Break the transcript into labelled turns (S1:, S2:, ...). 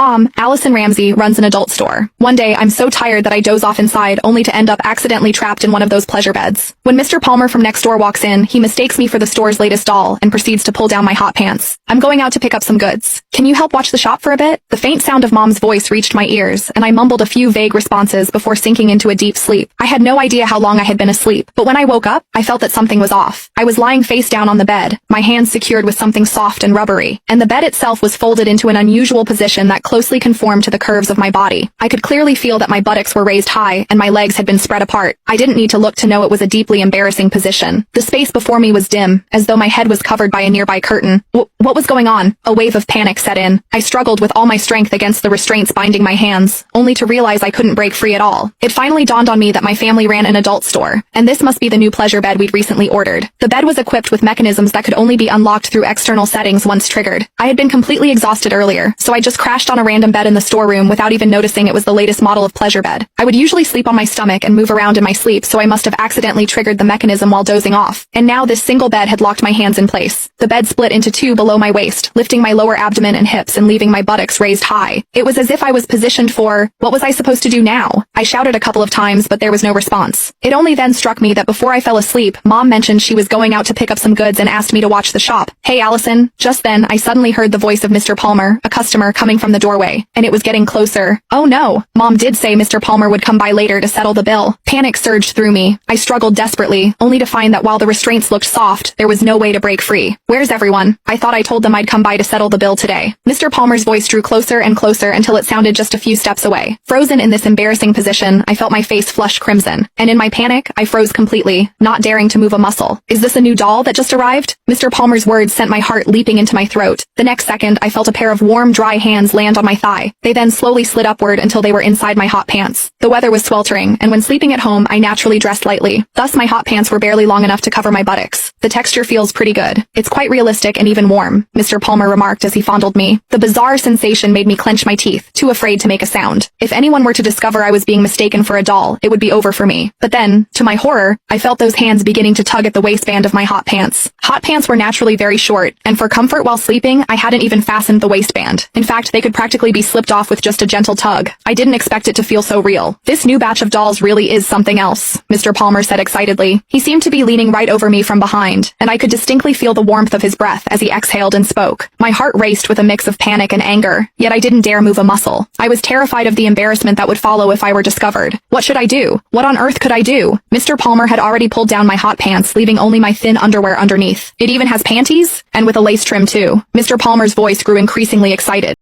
S1: Allison Ramsey runs an adult store. One day, I'm so tired that I doze off inside, only to end up accidentally trapped in one of those pleasure beds. When Mr. Palmer from next door walks in, he mistakes me for the store's latest doll and proceeds to pull down my hot pants. I'm going out to pick up some goods. Can you help watch the shop for a bit? The faint sound of Mom's voice reached my ears, and I mumbled a few vague responses before sinking into a deep sleep. I had no idea how long I had been asleep, but when I woke up, I felt that something was off. I was lying face down on the bed, my hands secured with something soft and rubbery, and the bed itself was folded into an unusual position that closely conformed to the curves of my body. I could clearly feel that my buttocks were raised high and my legs had been spread apart. I didn't need to look to know it was a deeply embarrassing position. The space before me was dim, as though my head was covered by a nearby curtain. What was going on? A wave of panic set in. I struggled with all my strength against the restraints binding my hands, only to realize I couldn't break free at all. It finally dawned on me that my family ran an adult store, and this must be the new pleasure bed we'd recently ordered. The bed was equipped with mechanisms that could only be unlocked through external settings once triggered. I had been completely exhausted earlier, so I just crashed on a random bed in the storeroom without even noticing it was the latest model of pleasure bed. I would usually sleep on my stomach and move around in my sleep, so I must have accidentally triggered the mechanism while dozing off. And now this single bed had locked my hands in place. The bed split into two below my waist, lifting my lower abdomen and hips and leaving my buttocks raised high. It was as if I was positioned for, what was I supposed to do now? I shouted a couple of times, but there was no response. It only then struck me that before I fell asleep, Mom mentioned she was going out to pick up some goods and asked me to watch the shop. Hey Allison. Just then, I suddenly heard the voice of Mr. Palmer, a customer, coming from the doorway, and it was getting closer. Oh no. Mom did say Mr. Palmer would come by later to settle the bill. Panic surged through me. I struggled desperately, only to find that while the restraints looked soft, there was no way to break free. Where's everyone? I thought I told them I'd come by to settle the bill today. Mr. Palmer's voice drew closer and closer until it sounded just a few steps away. Frozen in this embarrassing position, I felt my face flush crimson, and in my panic, I froze completely, not daring to move a muscle. Is this a new doll that just arrived? Mr. Palmer's words sent my heart leaping into my throat. The next second, I felt a pair of warm, dry hands land on my thigh. They then slowly slid upward until they were inside my hot pants. The weather was sweltering, and when sleeping at home, I naturally dressed lightly. Thus, my hot pants were barely long enough to cover my buttocks. The texture feels pretty good. It's quite realistic and even warm, Mr. Palmer remarked as he fondled me. The bizarre sensation made me clench my teeth, too afraid to make a sound. If anyone were to discover I was being mistaken for a doll, it would be over for me. But then, to my horror, I felt those hands beginning to tug at the waistband of my hot pants. Hot pants were naturally very short, and for comfort while sleeping, I hadn't even fastened the waistband. In fact, they could practically be slipped off with just a gentle tug. I didn't expect it to feel so real. This new batch of dolls really is something else, Mr. Palmer said excitedly. He seemed to be leaning right over me from behind, and I could distinctly feel the warmth of his breath as he exhaled and spoke. My heart raced with a mix of panic and anger, yet I didn't dare move a muscle. I was terrified of the embarrassment that would follow if I were discovered. What should I do? What on earth could I do? Mr. Palmer had already pulled down my hot pants, leaving only my thin underwear underneath. It even has panties? And with a lace trim too. Mr. Palmer's voice grew increasingly excited.